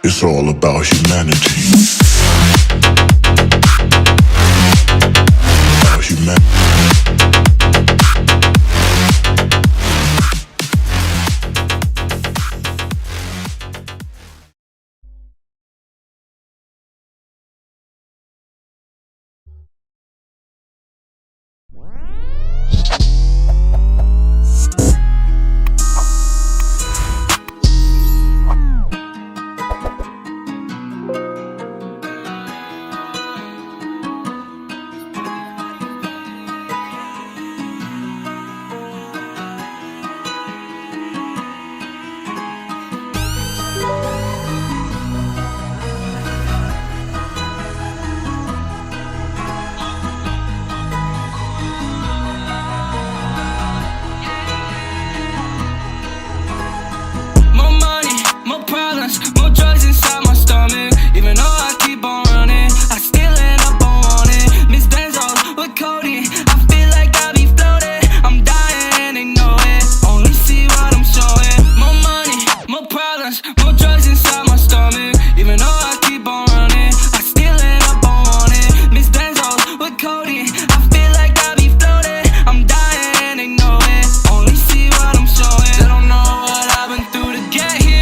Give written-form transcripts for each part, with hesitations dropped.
It's all about humanity. About humanity. More drugs inside my stomach. Even though I keep on running, I still end up on wanted. Miss Benzos with codeine, I feel like I be floating. I'm dying and they know it, only see what I'm showing. More money, more problems, more drugs inside my stomach. Even though I keep on running, I still end up on wanted. Miss Benzos with codeine, I feel like I be floating. I'm dying and they know it, only see what I'm showing. They don't know what I've been through to get here.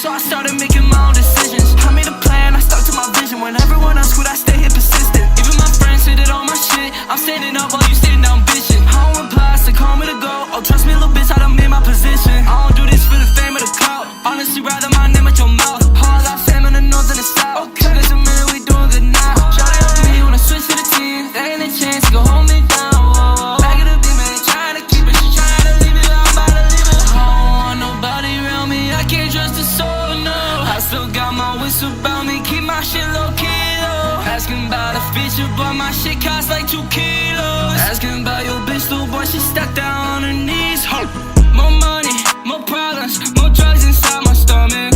So I started making my own decisions. I made a plan, I stuck to my vision. When everyone else quit, I stay here persistent. Even my friends say that all my shit, I'm standing up while you sitting down bitching. I don't reply, so call me to go. Oh, trust me, little bitch, I done made my position. I don't do this for the fame or the clout. Honestly, rather my name at your mouth. All our fam in the north and the south. Okay, there's a minute, we doing good now. Shout out to me when I switch to the team. There ain't a chance to go hold me down. Whoa. Back of the beam, man, trying to keep it. She trying to leave it, I'm about to leave it. I don't want nobody around me, I can't trust a soul. I still got my wits about me, keep my shit low-key though. Asking about a feature, but my shit costs like 2 kilos. Asking about your bitch, little boy, she stuck down on her knees. More money, more problems, more drugs inside my stomach.